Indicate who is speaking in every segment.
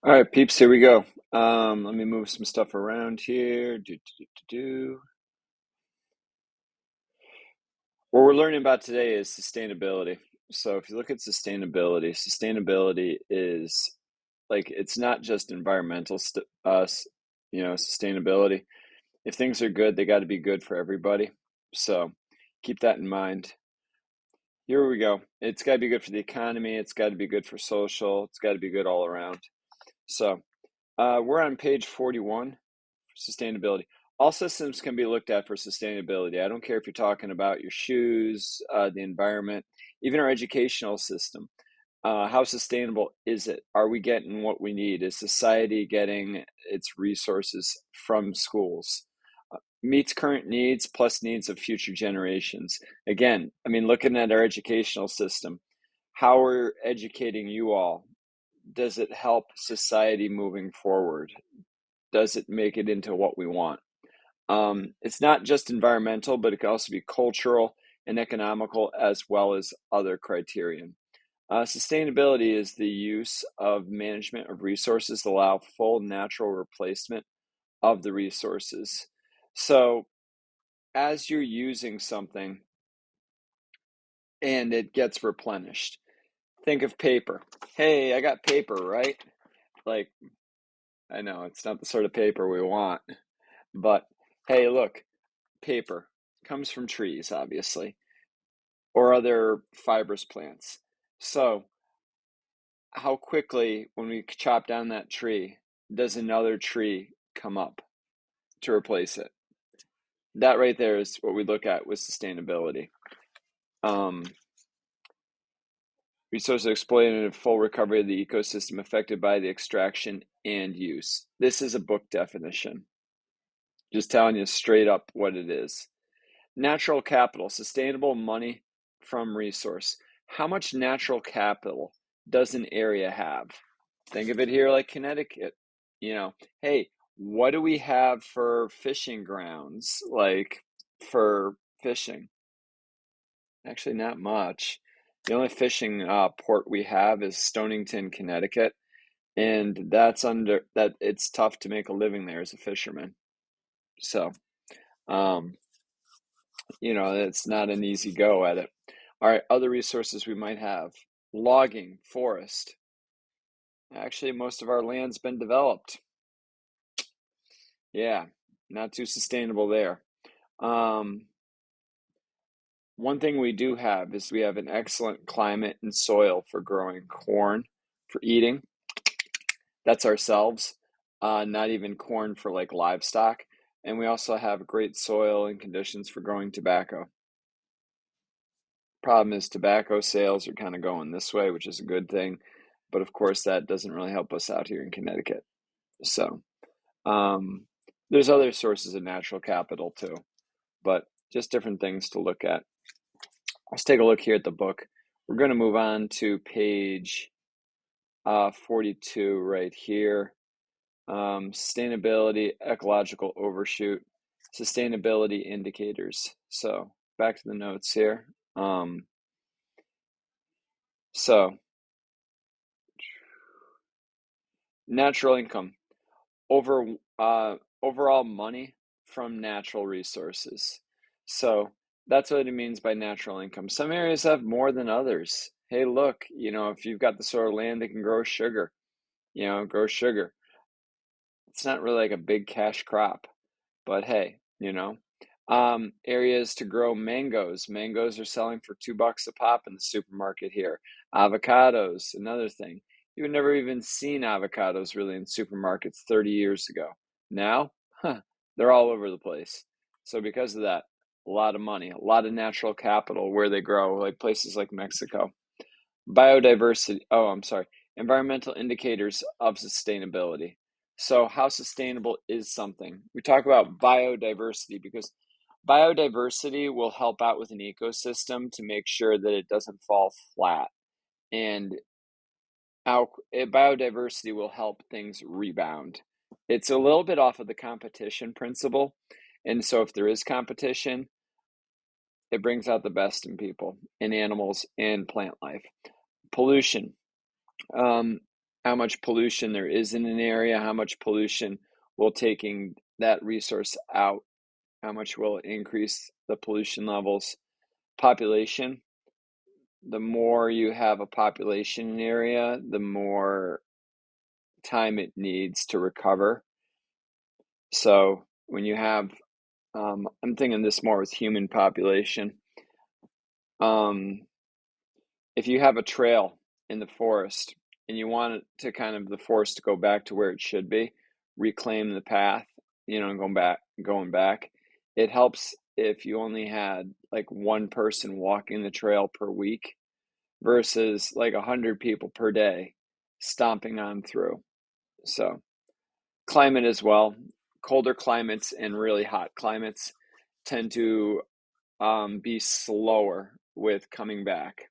Speaker 1: All right, peeps, here we go. Let me move some stuff around here. What we're learning about today is sustainability. So if you look at sustainability is like it's not just environmental sustainability. If things are good, they got to be good for everybody. So keep that in mind. Here we go. It's got to be good for the economy. It's got to be good for social. It's got to be good all around. So we're on page 41. Sustainability. All systems can be looked at for sustainability. I don't care if you're talking about your shoes, the environment, even our educational system. How sustainable is it? Are we getting what we need? Is society getting its resources from schools? Meets current needs plus needs of future generations. Again, I mean, looking at our educational system, how we're educating you all, does it help society moving forward? Does it make it into what we want? It's not just environmental, but it can also be cultural and economical as well as other criterion. Sustainability is the use of management of resources that allow full natural replacement of the resources. So as you're using something and it gets replenished, think of paper. Hey, I got paper, right? Like, I know it's not the sort of paper we want, but hey, look, paper comes from trees, obviously, or other fibrous plants. So, how quickly, when we chop down that tree, does another tree come up to replace it? That right there is what we look at with sustainability. Um, Resource exploited full recovery of the ecosystem affected by the extraction and use. This is a book definition. Just telling you straight up what it is. Natural capital, sustainable money from resource. How much natural capital does an area have? Think of it here like Connecticut. Hey, what do we have for fishing grounds, like for fishing? Actually, not much. The only fishing port we have is Stonington, Connecticut, and that's under that. It's tough to make a living there as a fisherman. So, um, it's not an easy go at it. All right, other resources we might have. Logging, forest. Actually, most of our land's been developed. Yeah, not too sustainable there. Um, One thing we do have is we have an excellent climate and soil for growing corn for eating. That's ourselves, not even corn for like livestock. And we also have great soil and conditions for growing tobacco. Problem is, tobacco sales are kind of going this way, which is a good thing. But of course, that doesn't really help us out here in Connecticut. So, um, there's other sources of natural capital too, but just different things to look at. Let's take a look here at the book. We're going to move on to page 42 right here. Sustainability, ecological overshoot, sustainability indicators. So back to the notes here. So natural income, over overall money from natural resources. So that's what it means by natural income. Some areas have more than others. Hey, look, if you've got the sort of land that can grow sugar, grow sugar. It's not really like a big cash crop, but hey, areas to grow mangoes. Mangoes are selling for $2 a pop in the supermarket here. Avocados, another thing. You would never even seen avocados really in supermarkets 30 years ago. Now, they're all over the place. So because of that, a lot of money, a lot of natural capital where they grow, like places like Mexico. Biodiversity, oh, I'm sorry, environmental indicators of sustainability. So, how sustainable is something? We talk about biodiversity because biodiversity will help out with an ecosystem to make sure that it doesn't fall flat. And biodiversity will help things rebound. It's a little bit off of the competition principle. And so, if there is competition, it brings out the best in people, in animals, and plant life. Pollution. Um, how much pollution there is in an area, how much pollution will taking that resource out, how much will it increase the pollution levels. Population, the more you have a population area, the more time it needs to recover. So when you have, I'm thinking this more with human population. If you have a trail in the forest and you want it to kind of the forest to go back to where it should be, reclaim the path, going back, it helps if you only had like one person walking the trail per week versus like 100 people per day stomping on through. So climate as well, colder climates and really hot climates tend to be slower with coming back.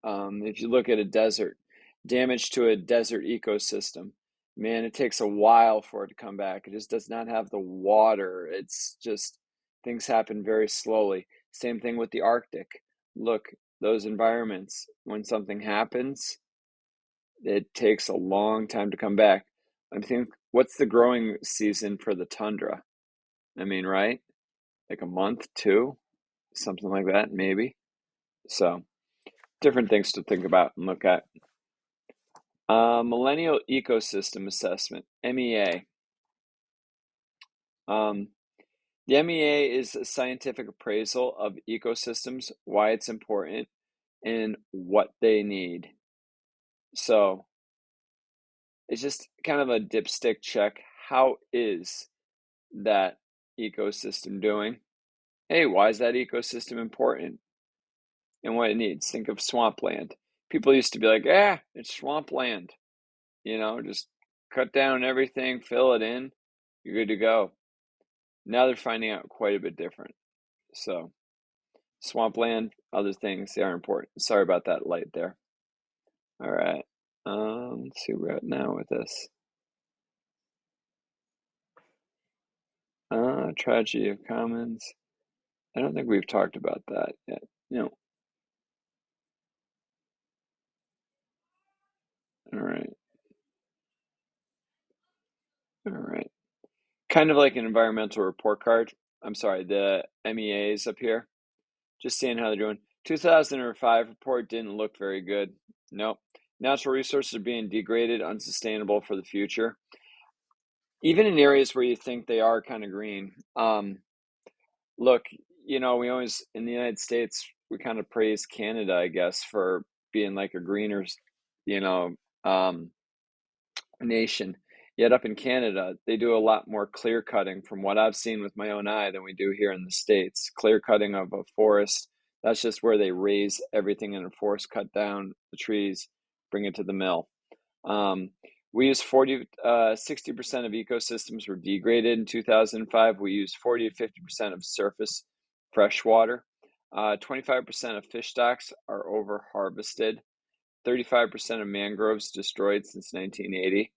Speaker 1: If you look at a desert, damage to a desert ecosystem, man, it takes a while for it to come back. It just does not have the water. It's just things happen very slowly. Same thing with the Arctic. Look, those environments, when something happens, it takes a long time to come back. I think, what's the growing season for the tundra? I mean, right? Like a month, two, something like that, maybe. So, different things to think about and look at. Millennial Ecosystem Assessment, MEA. The MEA is a scientific appraisal of ecosystems, why it's important, and what they need. So it's just kind of a dipstick check. How is that ecosystem doing? Hey, why is that ecosystem important? And what it needs. Think of swampland. People used to be like, it's swampland. Just cut down everything, fill it in, you're good to go. Now they're finding out quite a bit different. So, swampland, other things, they are important. Sorry about that light there. All right. Let's see where we're at now with this. Tragedy of commons. I don't think we've talked about that yet. All right. All right. Kind of like an environmental report card. I'm sorry, the MEAs up here. Just seeing how they're doing. 2005 report didn't look very good. Nope. Natural resources are being degraded, unsustainable for the future. Even in areas where you think they are kind of green. Look, we always, in the United States, we kind of praise Canada, I guess, for being like a greener, you know, um, nation. Yet up in Canada, they do a lot more clear cutting from what I've seen with my own eye than we do here in the States. Clear cutting of a forest, that's just where they raise everything in a forest, cut down the trees, bring it to the mill. We use 60% of ecosystems were degraded in 2005. We use 40 to 50% of surface fresh water. 25% of fish stocks are over harvested. 35% of mangroves destroyed since 1980.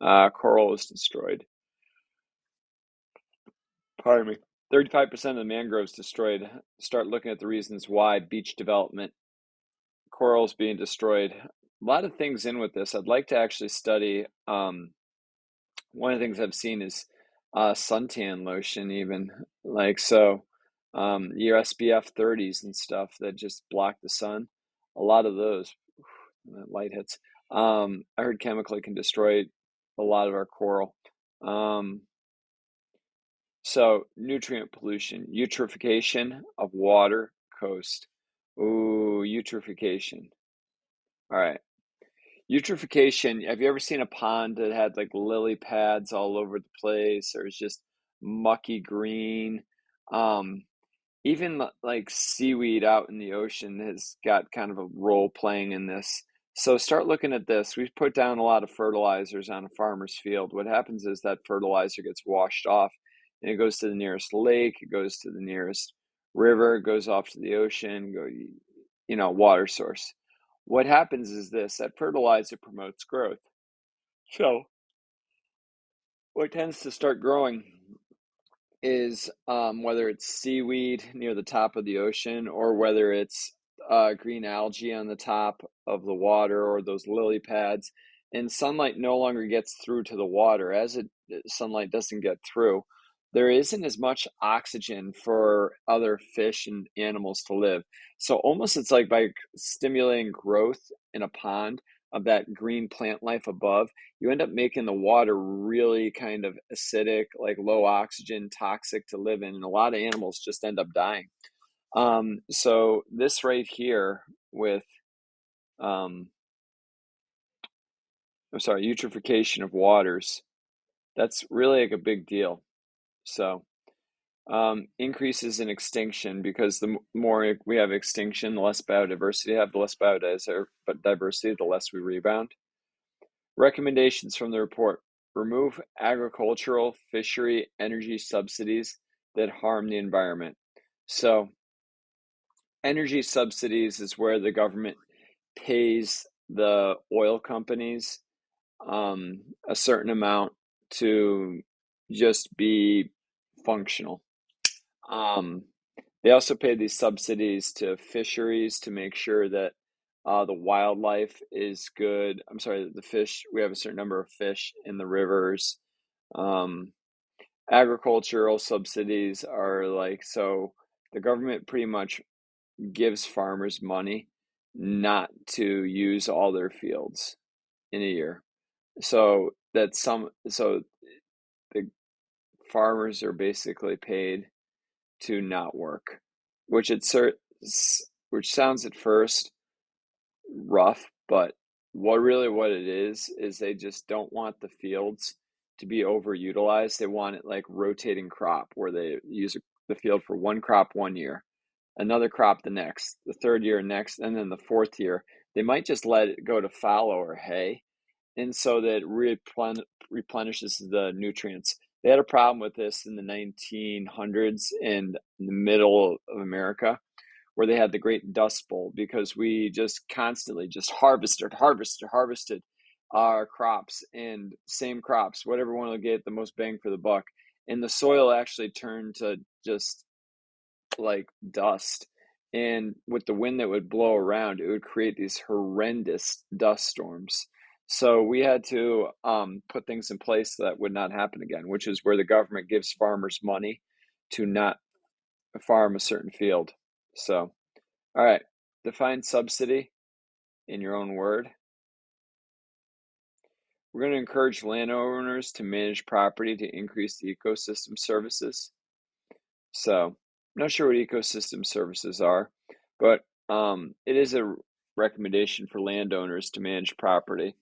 Speaker 1: Coral was destroyed. Pardon me. 35% of the mangroves destroyed. Start looking at the reasons why. Beach development, corals being destroyed. A lot of things in with this. I'd like to actually study. One of the things I've seen is suntan lotion, even like so. Your SPF 30s and stuff that just block the sun. A lot of those. That light hits. I heard chemically can destroy a lot of our coral. So nutrient pollution, eutrophication of water coast. Ooh, eutrophication. All right. Eutrophication, have you ever seen a pond that had like lily pads all over the place or it's just mucky green? Um, Even like seaweed out in the ocean has got kind of a role playing in this. So start looking at this. We've put down a lot of fertilizers on a farmer's field. What happens is that fertilizer gets washed off and it goes to the nearest lake, it goes to the nearest river, it goes off to the ocean, water source. What happens is this, that fertilizer promotes growth. So what tends to start growing is whether it's seaweed near the top of the ocean or whether it's green algae on the top of the water or those lily pads. and sunlight no longer gets through to the water. As sunlight doesn't get through, there isn't as much oxygen for other fish and animals to live. So almost it's like by stimulating growth in a pond of that green plant life above, you end up making the water really kind of acidic, like low oxygen, toxic to live in, and a lot of animals just end up dying. So this right here with eutrophication of waters, that's really like a big deal. So increases in extinction, because the more we have extinction, the less biodiversity we have, the less biodiversity, the less we rebound. Recommendations from the report: remove agricultural, fishery, energy subsidies that harm the environment. So energy subsidies is where the government pays the oil companies a certain amount to just be functional. They also pay these subsidies to fisheries to make sure that the wildlife is good. I'm sorry, the fish, we have a certain number of fish in the rivers. Um, Agricultural subsidies are like, so the government pretty much gives farmers money not to use all their fields in a year. So so the farmers are basically paid to not work, which which sounds at first rough, but what it is they just don't want the fields to be overutilized. They want it like rotating crop, where they use the field for one crop one year, another crop the next, the third year next, and then the fourth year they might just let it go to fallow or hay, and so that replenishes the nutrients. They had a problem with this in the 1900s in the middle of America, where they had the Great Dust Bowl, because we just constantly just harvested our crops, and same crops, whatever one will get the most bang for the buck. And the soil actually turned to just like dust. And with the wind that would blow around, it would create these horrendous dust storms. So we had to put things in place that would not happen again, which is where the government gives farmers money to not farm a certain field. So, all right, define subsidy in your own word. We're going to encourage landowners to manage property to increase the ecosystem services. So, I'm not sure what ecosystem services are, but it is a recommendation for landowners to manage property.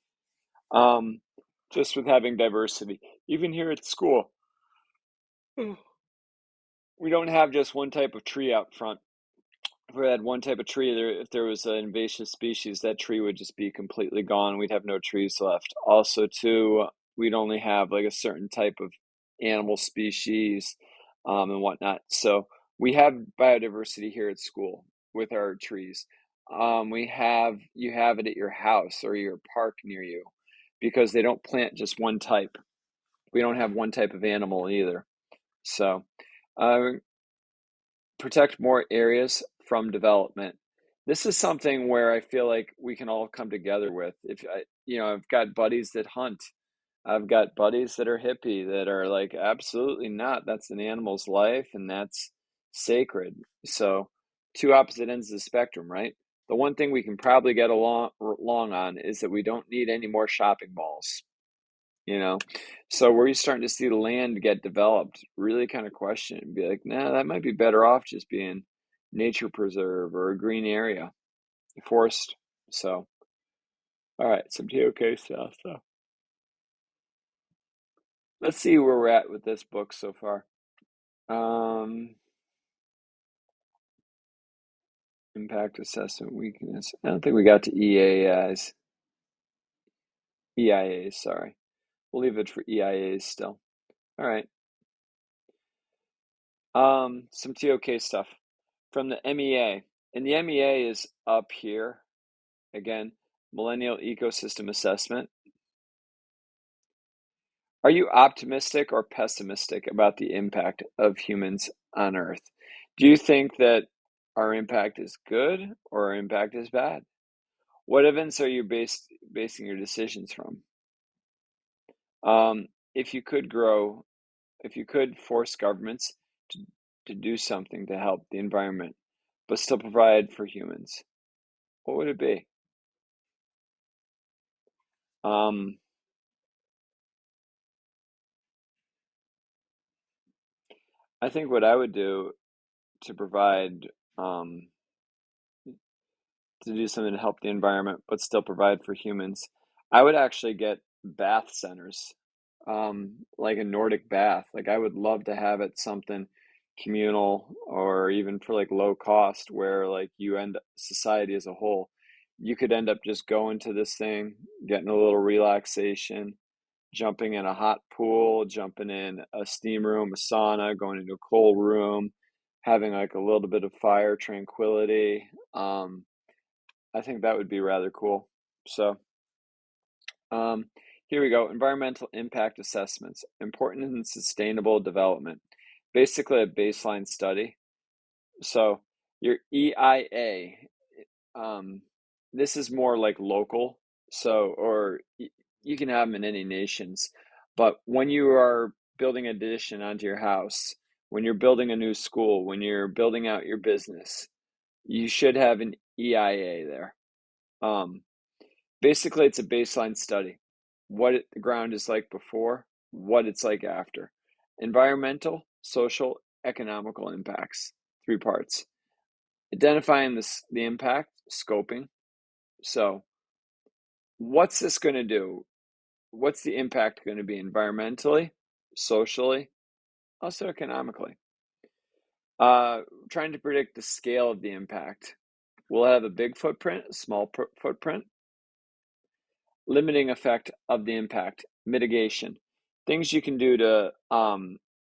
Speaker 1: Just with having diversity, even here at school, we don't have just one type of tree out front. If we had one type of tree, if there was an invasive species, that tree would just be completely gone. We'd have no trees left. Also, too, we'd only have like a certain type of animal species and whatnot. So we have biodiversity here at school with our trees. You have it at your house or your park near you, because they don't plant just one type. We don't have one type of animal either. So, uh, protect more areas from development. This is something where I feel like we can all come together with. I've got buddies that hunt. I've got buddies that are hippie that are like, absolutely not. That's an animal's life and that's sacred. So, two opposite ends of the spectrum, right? The one thing we can probably get along on is that we don't need any more shopping malls. So where you're starting to see the land get developed, really kind of question it and be like, nah, that might be better off just being nature preserve or a green area, forest. So, all right, some TOK stuff. So let's see where we're at with this book so far. Impact assessment weakness. I don't think we got to EIAs, sorry. We'll leave it for EIAs still. All right. Some TOK stuff from the MEA. And the MEA is up here. Again, Millennial Ecosystem Assessment. Are you optimistic or pessimistic about the impact of humans on Earth? Do you think that our impact is good or our impact is bad? What events are you basing your decisions from? Um, if you could grow, if you could force governments to, to do something to help the environment, but still provide for humans, what would it be? Um, I think what I would do to provide, um, to do something to help the environment, but still provide for humans, I would actually get bath centers, like a Nordic bath. Like I would love to have it something communal or even for like low cost where like you end society as a whole, you could end up just going to this thing, getting a little relaxation, jumping in a hot pool, jumping in a steam room, a sauna, going into a cold room, having like a little bit of fire tranquility. I think that would be rather cool. So, um, here we go. Environmental impact assessments, important and sustainable development. Basically, a baseline study. So, your EIA, um, this is more like local. So, or you can have them in any nations. But when you are building an addition onto your house, when you're building a new school, when you're building out your business, you should have an EIA there. Um, Basically, it's a baseline study. The ground is like before, what it's like after. Environmental, social, economical impacts. Three parts. Identifying the impact, scoping. So, what's this going to do? What's the impact going to be environmentally, socially, also economically? Trying to predict the scale of the impact. Will it have a big footprint, a small footprint? Limiting effect of the impact, mitigation, things you can do to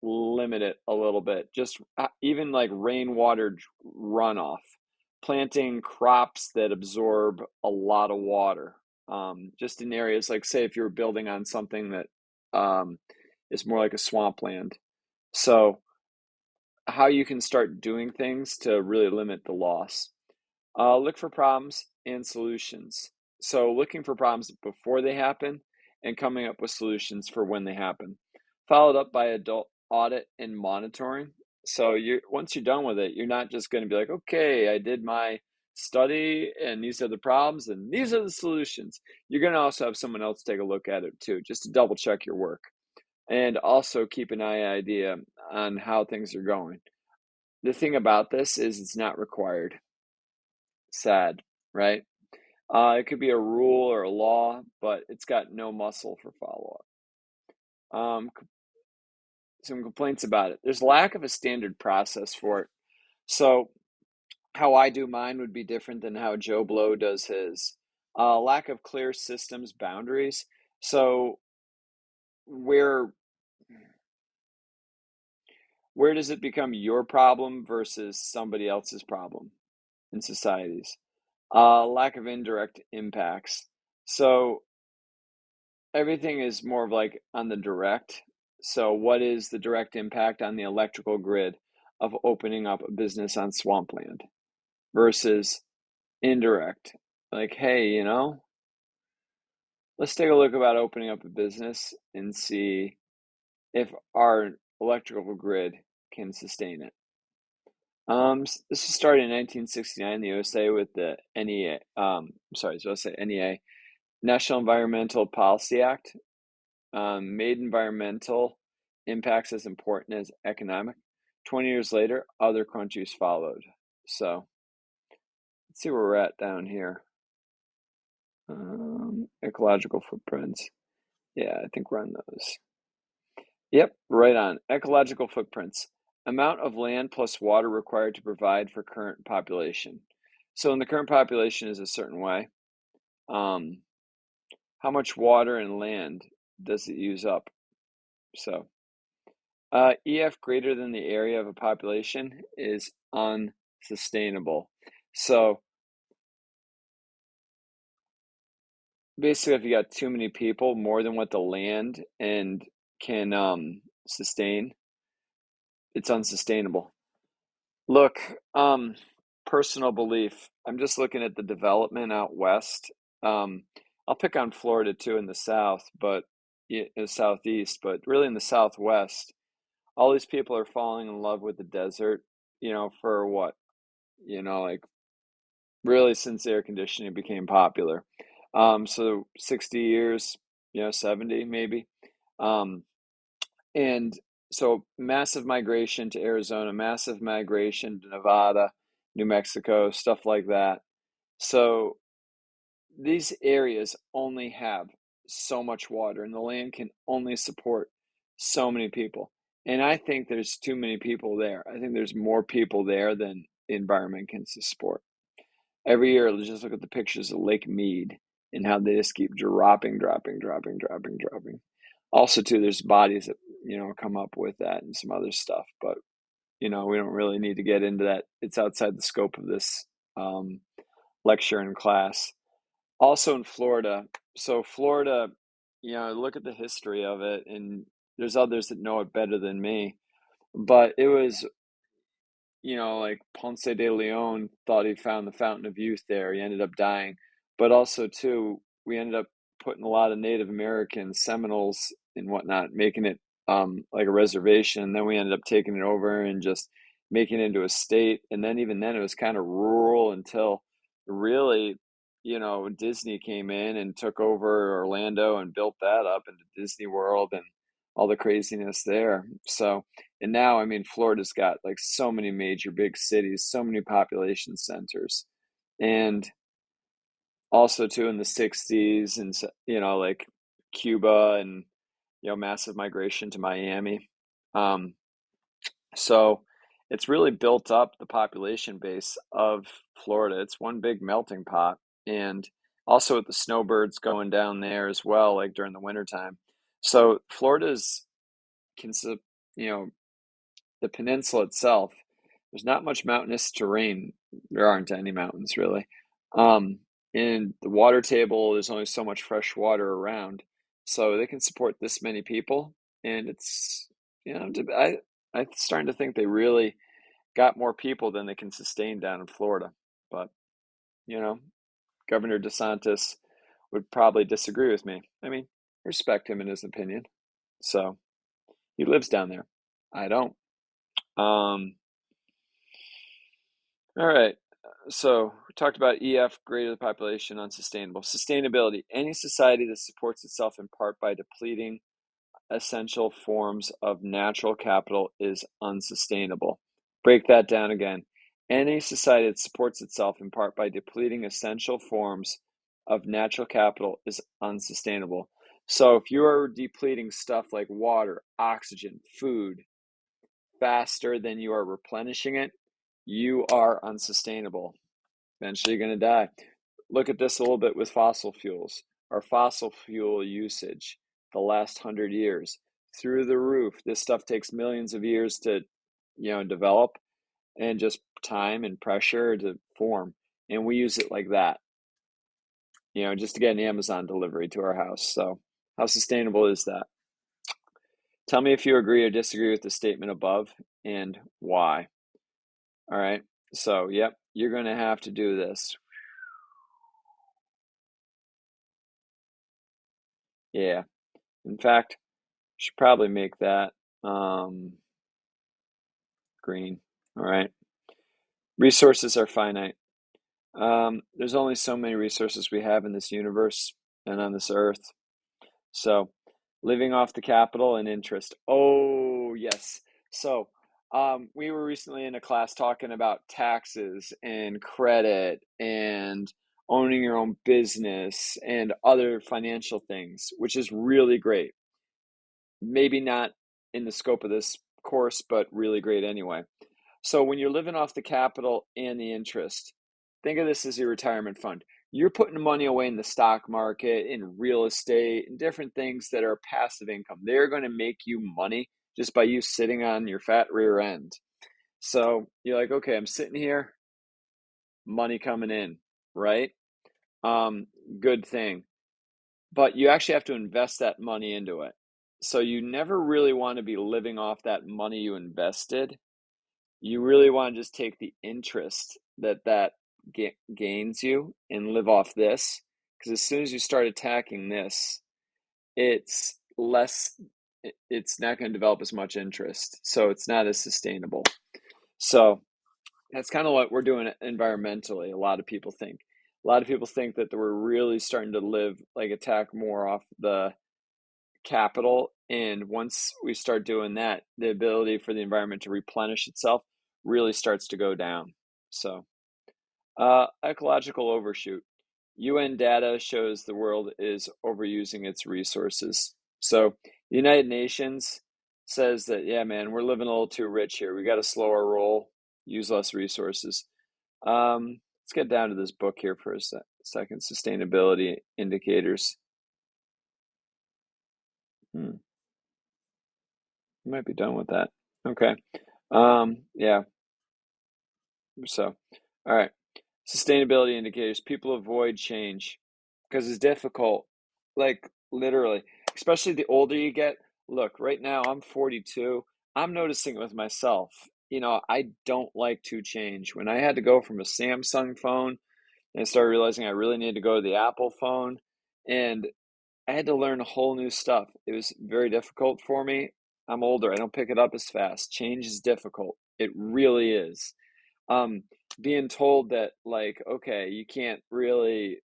Speaker 1: limit it a little bit. Just even like rainwater runoff, planting crops that absorb a lot of water. Just in areas like, say, if you're building on something that is more like a swampland. So, how you can start doing things to really limit the loss. Look for problems and solutions. So, looking for problems before they happen and coming up with solutions for when they happen. Followed up by adult audit and monitoring. So, once you're done with it, you're not just going to be like, okay, I did my study and these are the problems and these are the solutions. You're going to also have someone else take a look at it too, just to double check your work and also keep an idea on how things are going. The thing about this is it's not required. Sad, right? It could be a rule or a law, but it's got no muscle for follow-up. Some complaints about it. There's lack of a standard process for it. So how I do mine would be different than how Joe Blow does his. Lack of clear systems boundaries. So where where does it become your problem versus somebody else's problem in societies? Lack of indirect impacts. So everything is more of like on the direct. So, what is the direct impact on the electrical grid of opening up a business on swampland versus indirect? Like, hey, let's take a look about opening up a business and see if our electrical grid can sustain it. This was started in 1969 in the USA with the NEA. So I'll say NEA, National Environmental Policy Act. Made environmental impacts as important as economic. 20 years later, other countries followed. So let's see where we're at down here. Ecological footprints. Yeah, I think we're on those. Yep, right on. Ecological footprints. Amount of land plus water required to provide for current population. So when the current population is a certain way, um, how much water and land does it use up? So EF greater than the area of a population is unsustainable. So basically, if you got too many people, more than what the land and can sustain, it's unsustainable. Look, personal belief, I'm just looking at the development out west. Um, I'll pick on Florida too in the south, but in the southeast, but really in the southwest, all these people are falling in love with the desert, for what? Like really since air conditioning became popular. So 60 years, 70 maybe. Um, and so massive migration to Arizona, massive migration to Nevada, New Mexico, stuff like that. So these areas only have so much water, and the land can only support so many people. And I think there's too many people there. I think there's more people there than the environment can support. Every year, let's just look at the pictures of Lake Mead and how they just keep dropping, dropping, dropping, dropping, dropping. Also, too, there's bodies that, come up with that and some other stuff, but, we don't really need to get into that. It's outside the scope of this um, lecture and class. Also in Florida. So Florida, look at the history of it, and there's others that know it better than me, but it was, like Ponce de Leon thought he found the fountain of youth there. He ended up dying. But also, too, we ended up putting a lot of Native American Seminoles and whatnot, making it like a reservation. Then we ended up taking it over and just making it into a state. And then even then, it was kind of rural until really, Disney came in and took over Orlando and built that up into Disney World and all the craziness there. So, and now, I mean, Florida's got like so many major big cities, so many population centers. And also, too, in the 60s, and, like Cuba and, massive migration to Miami. Um, so it's really built up the population base of Florida. It's one big melting pot. And also with the snowbirds going down there as well, like during the wintertime. So Florida's, you know, the peninsula itself, there's not much mountainous terrain. There aren't any mountains really. Um, and the water table, there's only so much fresh water around. So they can support this many people. And it's, I'm starting to think they really got more people than they can sustain down in Florida. But, you know, Governor DeSantis would probably disagree with me. I mean, respect him in his opinion. So he lives down there. I don't. Um, all right. So we talked about EF, greater the population, unsustainable. Sustainability. Any society that supports itself in part by depleting essential forms of natural capital is unsustainable. Break that down again. Any society that supports itself in part by depleting essential forms of natural capital is unsustainable. So if you are depleting stuff like water, oxygen, food faster than you are replenishing it, you are unsustainable. Eventually you're going to die. Look at this a little bit with fossil fuels. Our fossil fuel usage the last 100 years through the roof. This stuff takes millions of years to, develop, and just time and pressure to form. And we use it like that, just to get an Amazon delivery to our house. So how sustainable is that? Tell me if you agree or disagree with the statement above and why. All right. So, yep, you're going to have to do this. Yeah. In fact, should probably make that green. All right. Resources are finite. There's only so many resources we have in this universe and on this earth. So, living off the capital and interest. Oh, yes. So, we were recently in a class talking about taxes and credit and owning your own business and other financial things, which is really great. Maybe not in the scope of this course, but really great anyway. So when you're living off the capital and the interest, think of this as your retirement fund. You're putting money away in the stock market, in real estate, and different things that are passive income. They're going to make you money just by you sitting on your fat rear end. So you're like, okay, I'm sitting here, money coming in, right? Good thing. But you actually have to invest that money into it. So you never really want to be living off that money you invested. you really want to just take the interest that gains you and live off this, because as soon as you start attacking this, it's less, it's not going to develop as much interest, so it's not as sustainable. So that's kind of what we're doing environmentally. A lot of people think that we're really starting to attack more off the capital, and once we start doing that, the ability for the environment to replenish itself really starts to go down. So ecological overshoot. UN data shows the world is overusing its resources. So the United Nations says that, yeah, man, we're living a little too rich here. We got to slow our roll, use less resources. Let's get down to this book here for a second. Sustainability indicators. Might be done with that. Okay. Yeah. So, all right. Sustainability indicators. People avoid change because it's difficult. Like literally, especially the older you get. Look, right now I'm 42. I'm noticing it with myself. I don't like to change. When I had to go from a Samsung phone and I started realizing I really needed to go to the Apple phone, and I had to learn a whole new stuff. It was very difficult for me. I'm older. I don't pick it up as fast. Change is difficult. It really is. Um, Being told that, like, okay, you can't really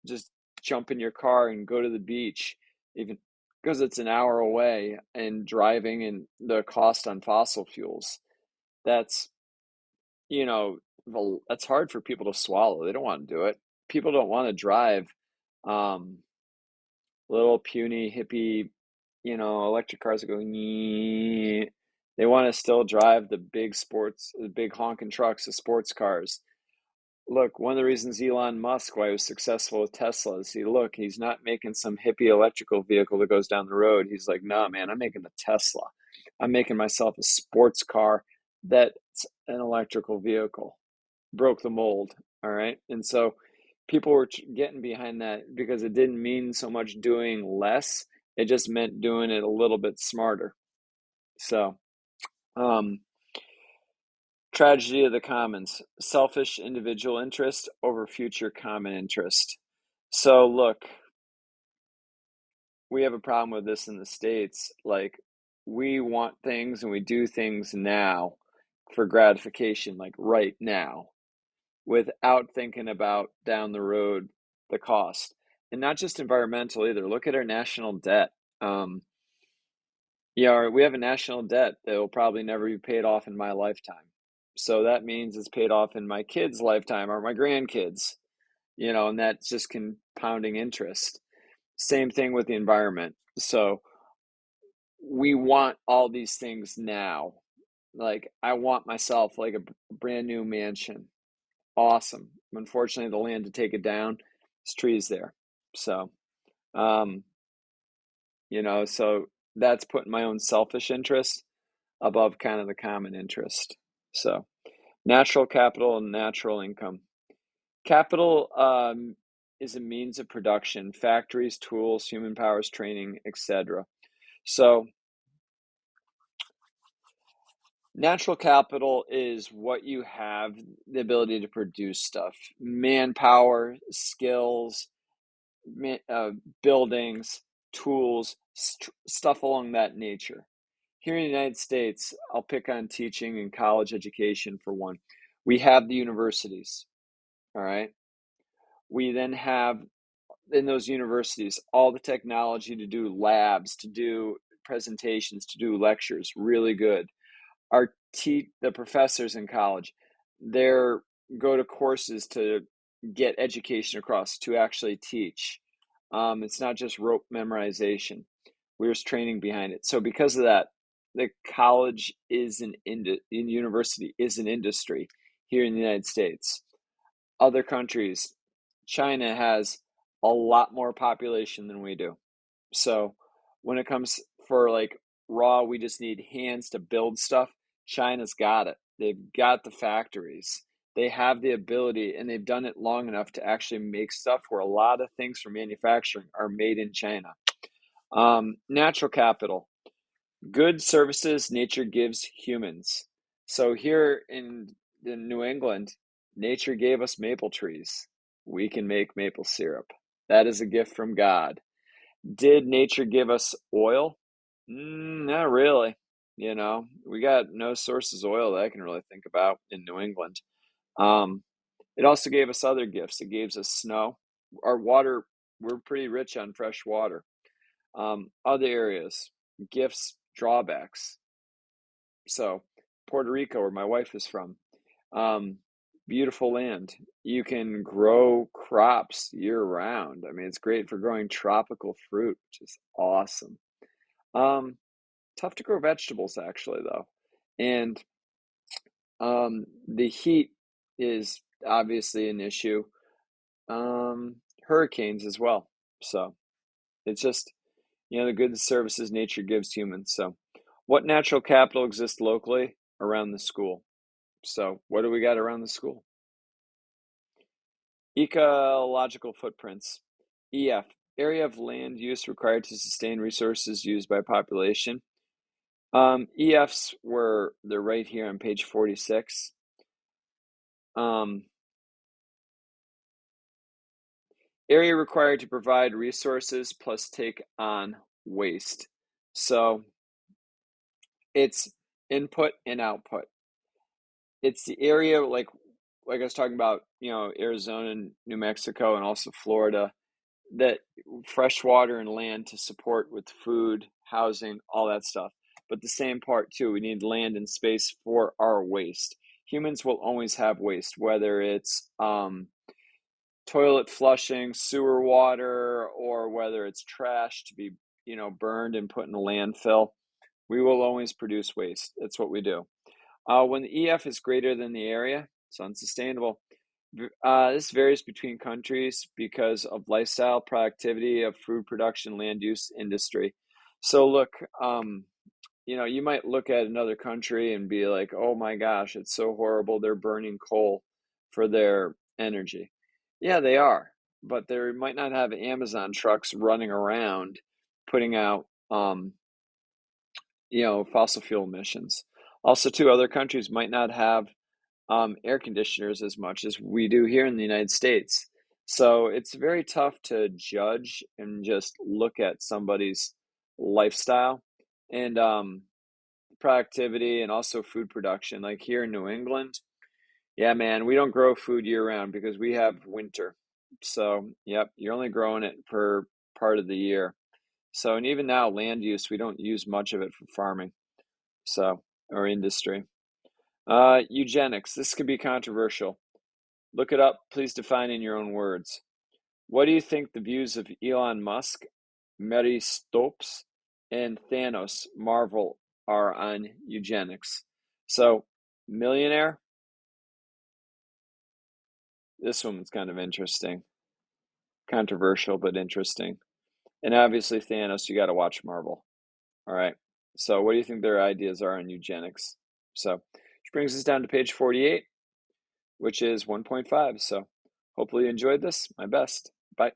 Speaker 1: just jump in your car and go to the beach, even because it's an hour away, and driving and the cost on fossil fuels. That's, that's hard for people to swallow. They don't want to do it. People don't want to drive. Um, Little puny hippie, electric cars that go. Nyeh. They want to still drive the big honking trucks, the sports cars. Look, one of the reasons Elon Musk, why he was successful with Tesla, is he's not making some hippie electrical vehicle that goes down the road. He's like, no, man, I'm making the Tesla. I'm making myself a sports car that's an electrical vehicle. Broke the mold. All right. And so people were getting behind that because it didn't mean so much doing less. It just meant doing it a little bit smarter. So, um, tragedy of the commons, selfish individual interest over future common interest. So, look, we have a problem with this in the States. Like, we want things and we do things now for gratification, like right now, without thinking about down the road the cost. And not just environmental either. Look at our national debt. We have a national debt that will probably never be paid off in my lifetime. So that means it's paid off in my kids' lifetime or my grandkids, and that's just compounding interest. Same thing with the environment. So we want all these things now. Like, I want myself like a brand new mansion. Awesome. Unfortunately, the land to take it down, there's trees there. So, um, so that's putting my own selfish interest above kind of the common interest. So, natural capital and natural income. Capital is a means of production, factories, tools, human powers, training, etc. So, natural capital is what you have the ability to produce stuff, manpower, skills, buildings, tools, stuff along that nature. Here in the United States, I'll pick on teaching and college education for one. We have the universities, all right? We then have in those universities all the technology to do labs, to do presentations, to do lectures, really good. The professors in college, they're go to courses to get education across, to actually teach. It's not just rote memorization. There's training behind it. So because of that, the college is university is an industry here in the United States. Other countries, China has a lot more population than we do. So when it comes for like raw, we just need hands to build stuff. China's got it. They've got the factories. They have the ability, and they've done it long enough to actually make stuff where a lot of things for manufacturing are made in China. Natural capital, good services nature gives humans. So here in New England, nature gave us maple trees. We can make maple syrup. That is a gift from God. Did nature give us oil? Not really. We got no sources of oil that I can really think about in New England. Um, it also gave us other gifts. It gave us snow. Our water, we're pretty rich on fresh water. Other areas, gifts, drawbacks. So, Puerto Rico, where my wife is from, um, beautiful land. You can grow crops year round. I mean, it's great for growing tropical fruit, which is awesome. Um, Tough to grow vegetables, actually, though. And the heat is obviously an issue. Hurricanes as well. So it's just, the goods and services nature gives humans. So, what natural capital exists locally around the school? So, what do we got around the school? Ecological footprints. EF, area of land use required to sustain resources used by population. EFs they're right here on page 46. Area required to provide resources plus take on waste. So it's input and output. It's the area like I was talking about, Arizona and New Mexico and also Florida, that fresh water and land to support with food, housing, all that stuff. But the same part too, we need land and space for our waste. Humans will always have waste, whether it's toilet flushing, sewer water, or whether it's trash to be, burned and put in a landfill. We will always produce waste. That's what we do. When the EF is greater than the area, it's unsustainable. This varies between countries because of lifestyle, productivity of food production, land use, industry. So look, you might look at another country and be like, oh my gosh, it's so horrible. They're burning coal for their energy. Yeah, they are, but they might not have Amazon trucks running around putting out, fossil fuel emissions. Also, too, other countries might not have air conditioners as much as we do here in the United States. So it's very tough to judge and just look at somebody's lifestyle and productivity and also food production. Like here in New England, yeah, man, we don't grow food year round because we have winter. So, yep, you're only growing it for part of the year. So, and even now, land use, we don't use much of it for farming. So, or industry. Eugenics. This could be controversial. Look it up. Please define in your own words. What do you think the views of Elon Musk, Mary Stopes, and Thanos Marvel are on eugenics? So, millionaire. This one's kind of interesting. Controversial, but interesting. And obviously, Thanos, you got to watch Marvel. All right. So, what do you think their ideas are on eugenics? So, which brings us down to page 48, which is 1.5. So, hopefully, you enjoyed this. My best. Bye.